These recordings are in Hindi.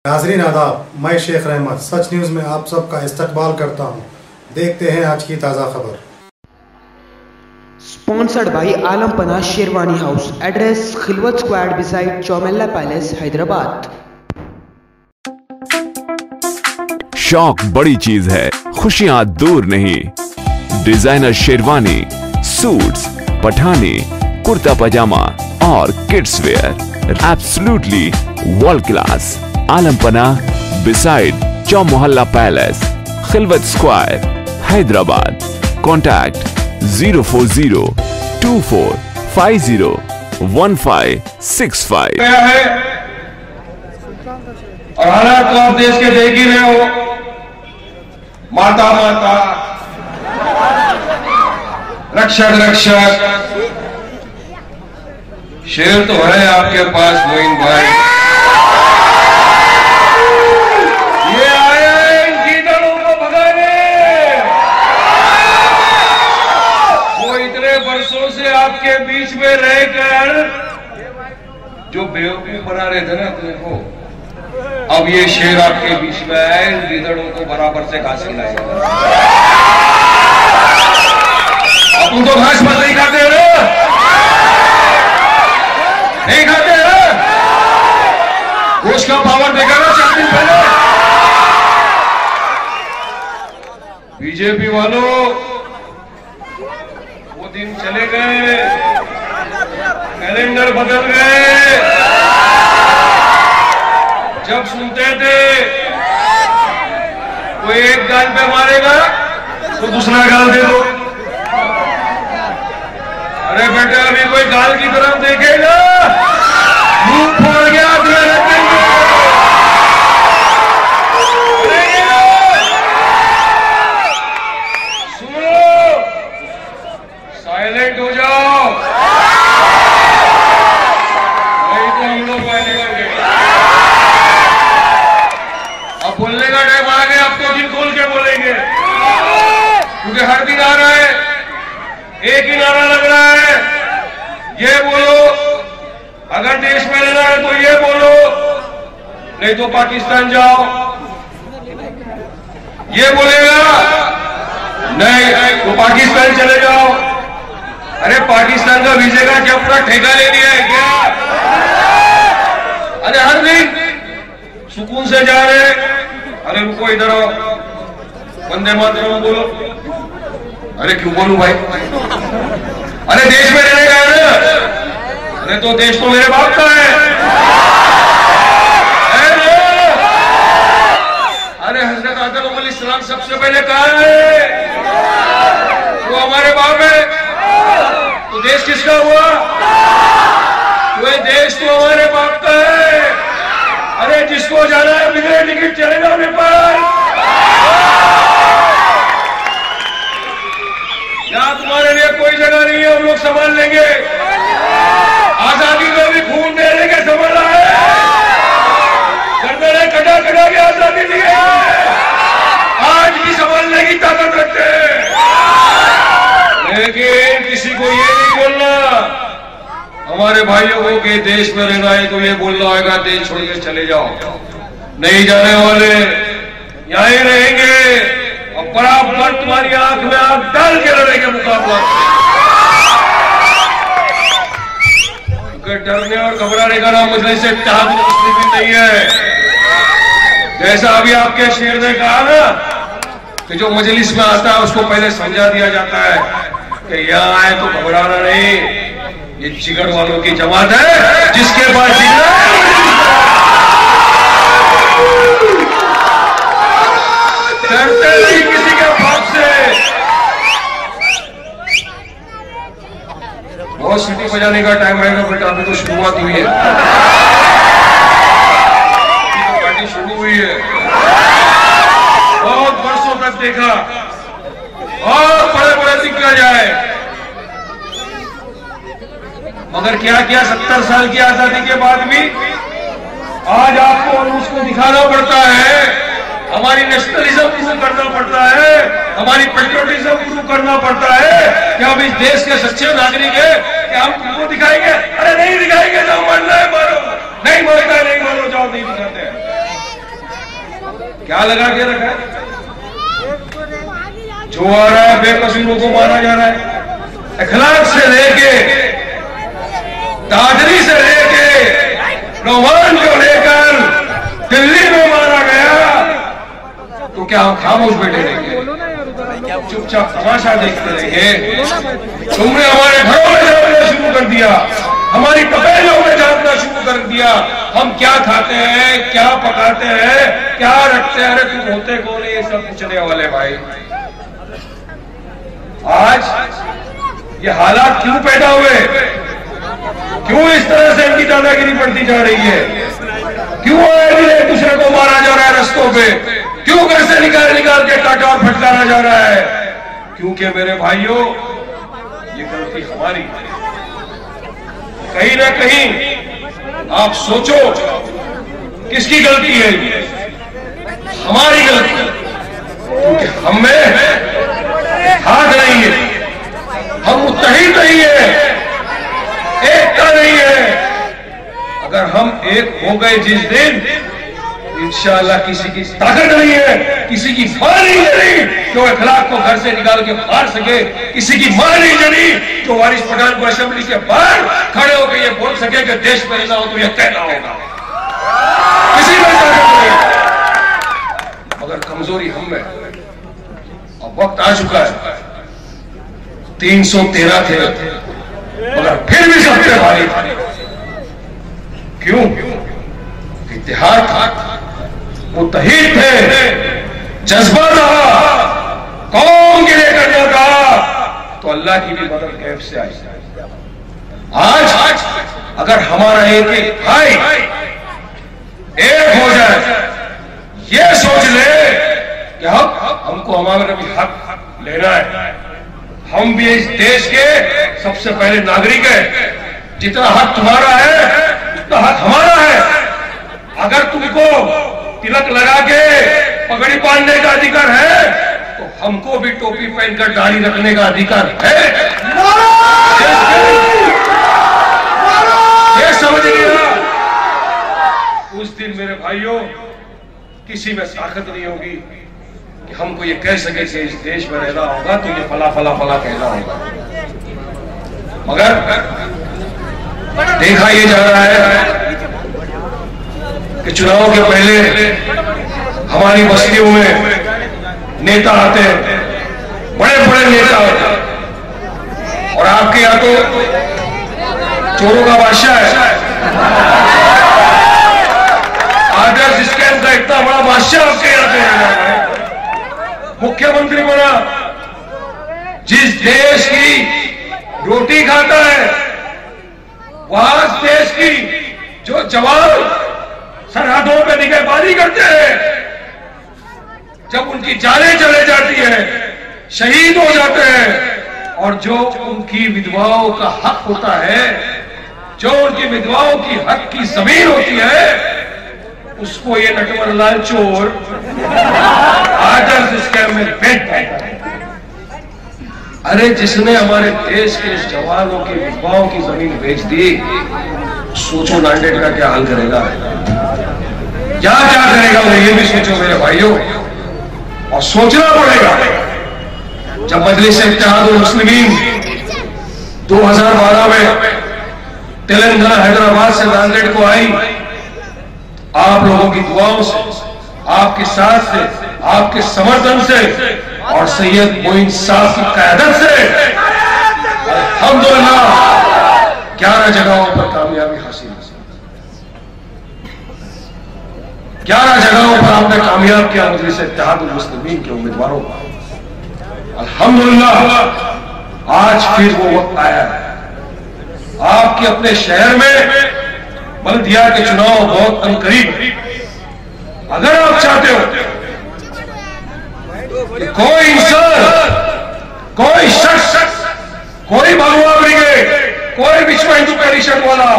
नाज़रीन आदाब, मैं शेख रहमत सच न्यूज़ में आप सबका इस्तकबाल करता हूँ। देखते हैं आज की ताज़ा खबर। Sponsored by Alampana sherwani house, address Khilwat square beside Chowmahalla palace, Hyderabad. शौक बड़ी चीज है, खुशियां दूर नहीं। Designer sherwani, suits, pathani, kurta pyjama और kids wear absolutely world class. Alampana beside Chowmahalla palace, Khilwat square, Hyderabad. Contact 04024501565। और हालात तो आप देश के देख ही रहे हो। माता माता, रक्षक रक्षक, शेर तो है आपके पास मोइन भाई। ये आए इन गीदड़ों को भगाने। वो इतने वर्षों से आपके बीच में रहकर जो बेवकूफ बना रहे थे ना अपने को, अब ये शेर आपके बीच में आए, इन गीदड़ों को बराबर से घास खिलाएगा। अब तुम तो घास मत नहीं खाते हो, नहीं खाते हो। गोश्त का पावर देखा ना 4 दिन पहले। बीजेपी वालों, वो दिन चले गए, कैलेंडर बदल गए। जब सुनते थे कोई एक गाल पे मारेगा तो दूसरा गाल दे दो। अरे बेटे, अभी कोई गाल की तरफ देखेगा, मुंह फोड़ गया सुनो, साइलेंट हो जाओ, नहीं तो हम लोग वाले बोलने का टाइम आ गया। अब तो दिल खोल के बोलेंगे, क्योंकि हर दिन आ रहा है, एक ही नारा लग रहा है, ये बोलो अगर देश में रहना है तो ये बोलो, नहीं तो पाकिस्तान जाओ। ये बोलेगा नहीं तो पाकिस्तान चले जाओ। अरे पाकिस्तान का वीजे का क्या पूरा ठेका ले लिया है क्या? अरे हर दिन सुकून से जा रहे। अरे रुको, इधर आओ, वंदे मातरम बोलो। अरे क्यों बोलूं भाई? अरे देश में रहने का है ना? अरे तो देश तो मेरे बाप का है। अरे हजरत आदम अलैहिस्सलाम सबसे पहले कहा है वो हमारे बाप है, तो देश किसका हुआ? वो देश तो हमारे बाप का है। अरे जिसको जाना है बिना टिकट चलेगा नेपाल। यहाँ तुम्हारे लिए कोई जगह नहीं है, हम लोग संभाल लेंगे। आजादी में भी खून दे देंगे, संभाला है। गर्दन कटा कटा के आजादी दी है, आज भी संभालने की ताकत रखते हैं। लेकिन किसी को ये नहीं बोलना हमारे भाइयों को कि देश में रहना है तो ये बोलना होगा देश छोड़ के चले जाओ। नहीं जाने वाले, यहां ही रहेंगे और बराबर तुम्हारी आंख में आंख डाल के लड़ेंगे मुकाबला। क्योंकि डरने और घबराने का नाम मजलिस से इत्तेहाद मुस्लिमीन नहीं है। जैसा अभी आपके शेर ने कहा ना कि जो मजलिस में आता है उसको पहले समझा दिया जाता है कि यहां आए तो घबराना नहीं, ये जिगर वालों की जमात है जिसके पास डरते नहीं किसी के बाप से। बहुत सीटी बजाने का टाइम आएगा बेटा, अभी तो शुरुआत हुई है, पार्टी शुरू हुई है। बहुत वर्षों तक देखा और बड़े बड़े दिग्गज आए, मगर क्या किया 70 साल की आजादी के बाद भी आज आपको और उसको दिखाना पड़ता है। हमारी नेशनलिज्म प्रूव करना पड़ता है, हमारी पेट्रियोटिज्म प्रूव करना पड़ता है कि हम इस देश के सच्चे नागरिक हैं, कि हम तुमको दिखाएंगे। अरे नहीं दिखाएंगे, जो मरना है मारो, नहीं मारता नहीं मारो, जाओ, नहीं दिखाते हैं। क्या लगा के रखा है? जो आ रहा है बेकसूरों को मारा जा रहा है। अखलाक से लेके, दादरी से लेके, रोमान को लेकर दिल्ली में मारा गया, तो क्या हम खामोश बैठे रहेंगे? चुपचाप तमाशा देखते रहेंगे? तुमने हमारे घरों में जानना शुरू कर दिया, हमारी तपेलों में जानना शुरू कर दिया, हम क्या खाते हैं, क्या पकाते हैं, क्या रखते हैं। अरे तुम होते कौन है ये सब पूछने वाले भाई? आज ये हालात क्यों पैदा हुए? क्यों इस तरह से इनकी दादागिरी बढ़ती जा रही है? क्यों एक दूसरे को मारा जा रहा है रस्तों पे? क्यों घर से निकाल के काटा और फटकारा जा रहा है? क्योंकि मेरे भाइयों, ये गलती हमारी है। कहीं ना कहीं आप सोचो, किसकी गलती है? हमारी गलती, क्योंकि हम में हाथ नहीं है, हम मुत्तहिद नहीं है, एकता नहीं है। अगर हम एक हो गए जिस दिन, इंशाअल्लाह किसी की ताकत नहीं है, किसी की मां नहीं जरी जो अखलाक को घर से निकाल के मार सके, किसी की मां नहीं जरी जो वारिस पठान को असेंबली के बाहर खड़े होकर ये बोल सके कि देश में रहना हो तो ये कहना होगा। किसी में ताकत नहीं, मगर कमजोरी हम में। अब वक्त आ चुका है, 313 थे मगर फिर भी सब पे भारी थे। क्यों? इत्तेहाद था, मुत्तहिद थे, जज्बा रहा, कौम के लिए करना था, तो अल्लाह की भी मदद कैफ से आई। आज अगर हमारा एक एक भाई एक हो जाए, ये सोच ले कि हमको हमारा भी हक लेना है, हम भी इस देश के सबसे पहले नागरिक हैं, जितना हक तुम्हारा है उतना हक हमारा है। अगर तुमको तिलक लगा के पगड़ी बांधने का अधिकार है, तो हमको भी टोपी पहनकर दाढ़ी रखने का अधिकार है। ये समझ लिया? उस दिन मेरे भाइयों, किसी में ताकत नहीं होगी कि हमको ये कह सके कि इस देश में रहना होगा तो ये फला फला फला कहना होगा। मगर देखा ये जा रहा है कि चुनाव के पहले हमारी बस्तियों में नेता आते हैं, बड़े बड़े नेता आते हैं, और आपके यहाँ तो चोरों का बादशाह है, आदर्श स्कैम का इतना बड़ा बादशाह आपके यहाँ पे है, मुख्यमंत्री बना, जिस देश की रोटी खाता है, वहां देश की जो जवान सरहदों पे निगहबानी करते हैं, जब उनकी जानें चले जाती है, शहीद हो जाते हैं, और जो उनकी विधवाओं का हक होता है, जो उनकी विधवाओं की हक की जमीन होती है, उसको ये नटवरलाल चोर आदर्श स्कैम में बेच देता है। अरे जिसने हमारे देश के जवानों की विधवाओं की जमीन बेच दी, सोचो नांदेड़ का क्या हाल करेगा, क्या क्या करेगा वो ये भी सोचो मेरे भाइयों। और सोचना पड़ेगा, जब मजलिस इत्तेहाद मुस्लिमीन 2012 में तेलंगाना हैदराबाद से नांदेड़ को आई, आप लोगों की दुआओं से, आपके साथ से, आपके समर्थन से और सैयद मोइन साहब की क़यादत से अल्हम्दुलिल्लाह 11 जगहों पर कामयाबी हासिल है। 11 जगहों पर आपने कामयाब किया मजलिस इत्तेहाद मुस्लिमीन के उम्मीदवारों को। अल्हम्दुलिल्लाह आज फिर वो वक्त आया है। आपके अपने शहर में बल्दिया के चुनाव बहुत अनकरीब। अगर आप चाहते हो कि कोई इंसान, कोई शख्स, कोई भगवा ब्रिगेड, कोई विश्व हिंदू परिषद वाला,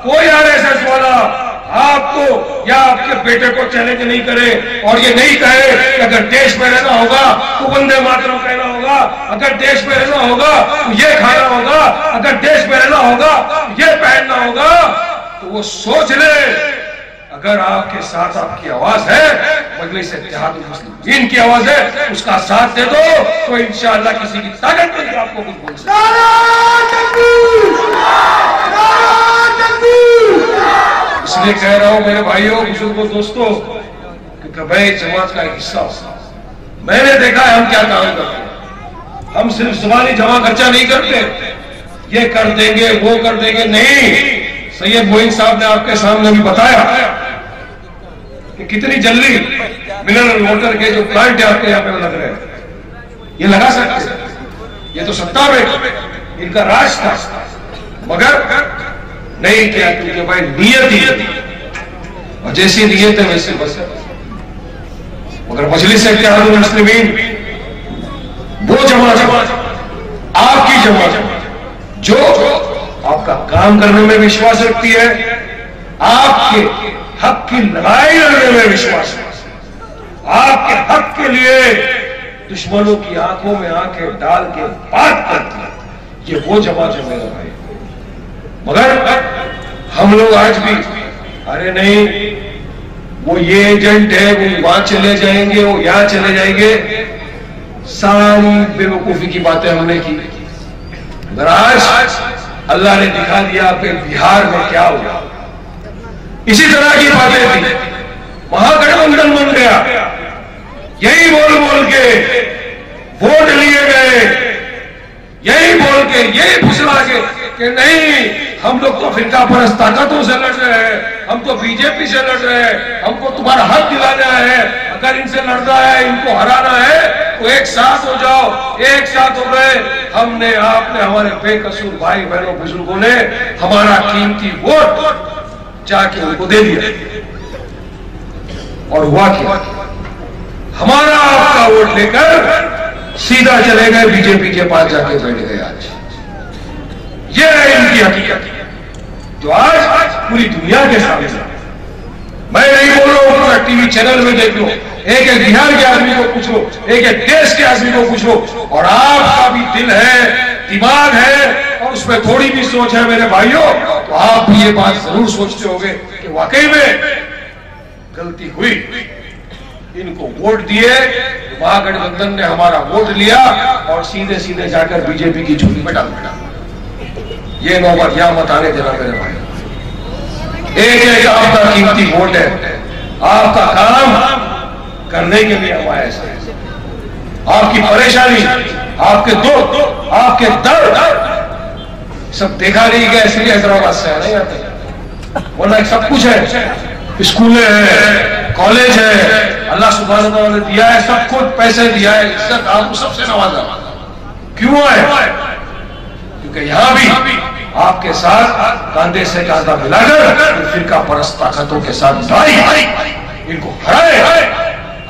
कोई आरएसएस वाला आपको या आपके बेटे को चैलेंज नहीं करे और ये नहीं कहे कि अगर देश में रहना होगा तो वंदे मातरम कहना होगा, अगर देश में रहना होगा तो ये खाना होगा, अगर देश में रहना होगा तो ये पहनना होगा, तो वो सोच ले, अगर आपके साथ आपकी आवाज है मजलिस इत्तेहादुल मुस्लिमीन की आवाज है, उसका साथ दे दो तो इंशाअल्लाह किसी की ताकत नहीं आपको कुछ बोल सकता। इसलिए कह रहा हूं मेरे भाइयों, बुजुर्गों, दोस्तों कि मैं जमात का एक हिस्सा हूं। मैंने देखा है हम क्या काम करते हैं। हम सिर्फ ज़बानी जमा खर्चा नहीं करते, ये कर देंगे वो कर देंगे, नहीं। सैयद मोइन साहब ने आपके सामने भी बताया कि कितनी जल्दी मिनरल वाटर के जो प्लांट आपके यहाँ पे लग रहे हैं, ये लगा सकते हैं। ये तो सत्ता में इनका राज था, मगर नहीं किया क्योंकि भाई नियत ही, और जैसी नियत है वैसे बस। मगर मजलिस इत्तेहादुल मुस्लिमीन वो जमात, आपकी जमात जो आपका काम करने में विश्वास रखती है, आपके हक की लड़ाई लड़ने में विश्वास है, आपके हक के लिए दुश्मनों की आंखों में आंखें डाल के बात करती है, ये वो जमात है मेरा भाई। मगर हम लोग आज भी अरे नहीं वो ये एजेंट है, वो वहां चले जाएंगे, वो यहां चले जाएंगे, सारी बेवकूफी की बातें हमने की। मगर आज अल्लाह ने दिखा दिया कि बिहार में क्या हुआ। इसी तरह की बातें थी, महागठबंधन बन गया, यही बोल बोल के वोट लिए गए, यही बोल के यही फुसला के कि नहीं हम लोग तो फिरका परस्त ताकतों से लड़ रहे हैं, हम तो बीजेपी से लड़ रहे हैं, हमको तुम्हारा हक दिलाना है, अगर इनसे लड़ना है, इनको हराना है तो एक साथ हो जाओ। एक साथ हो गए, हमने आपने हमारे बेकसूर भाई बहनों बुजुर्गों ने हमारा कीमती वोट जाके उनको दे दिया, और हुआ क्या, हमारा आपका वोट लेकर सीधा चले गए बीजेपी के पास, जाके बैठ गए। आज ये है इनकी हकीकत जो आज पूरी दुनिया के सामने। मैं नहीं बोल रहा हूं पूरा टीवी चैनल में देख लो, एक एक बिहार के आदमी को पूछो, एक एक देश के आदमी को पूछो, और आपका भी दिल है, दिमाग है, और उसमें थोड़ी भी सोच है मेरे भाइयों, तो आप भी ये बात जरूर सोचते होंगे कि वाकई में गलती हुई, इनको वोट दिए, महागठबंधन ने हमारा वोट लिया और सीधे सीधे जाकर बीजेपी की झोली में डाल दिया। ये नौबत यहां मत आने देना मेरे भाई। एक एक आपका कीमती वोट है, आपका काम करने के लिए हम आए हैं। आपकी परेशानी, आपके दुख, आपके दर्द सब देखा नहीं गया, इसलिए हैदराबाद से नहीं आते, वरना सब कुछ है, स्कूल है, कॉलेज है, अल्लाह सुब्हानहू व तआला ने दिया है, सब कुछ पैसे दिया है, इज्जत आपको सबसे नवाजा। क्यों है? क्योंकि यहां भी आपके साथ कांधे से कांधा मिलाकर फिरका परस्त ताकतों के साथ भाई इनको हराए,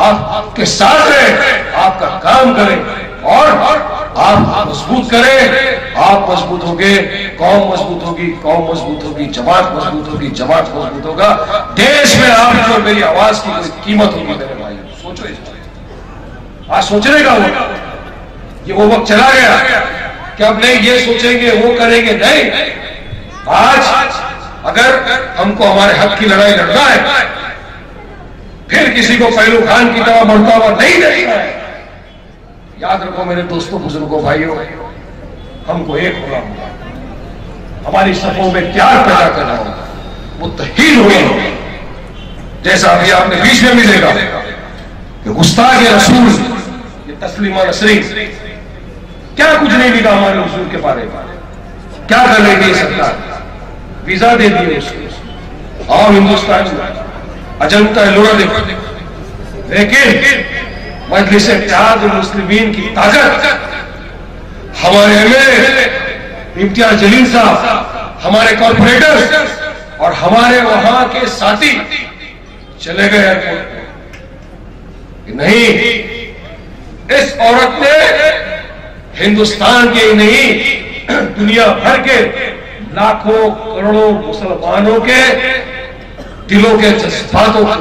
आपके साथ रहे, आपका काम करें और आप मजबूत करें। आप मजबूत होंगे, कौम मजबूत होगी, कौम मजबूत होगी, जमात मजबूत होगी, जमात मजबूत होगा, देश में आपकी और मेरी आवाज की कोई कीमत होगी मेरे भाई। सोचो इस आज सोचने का होगा, ये वो वक्त चला गया कि अब नहीं ये सोचेंगे वो करेंगे, नहीं। आज अगर हमको हमारे हक की लड़ाई लड़ना है, फिर किसी को पहलू खान की तरह बढ़ता हुआ नहीं देखना है। याद रखो मेरे दोस्तों, बुजुर्गों, भाइयों, हमको एक होना होगा, हमारी सफों में प्यार पैदा करना होगा, मुत्तहीद होगा। जैसा अभी आपने बीच में भी देखा कि गुस्ताख रसूल ये तस्लीमा नसरीन क्या कुछ नहीं लिखा हमारे हुजूर के बारे में, क्या कर रही थी सरकार, वीजा दे दिए उसको और हिंदुस्तान में अजंता एलोरा देखो। लेकिन मजलिस इत्तेहादुल मुस्लिमीन की ताकत, हमारे एमएलए इम्तियाज जलील साहब, हमारे कॉर्पोरेटर और हमारे वहां के साथी चले गए एयरपोर्ट पे। नहीं, इस औरत ने हिंदुस्तान के ही नहीं दुनिया भर के लाखों करोड़ों मुसलमानों के दिलों के जज्बातों को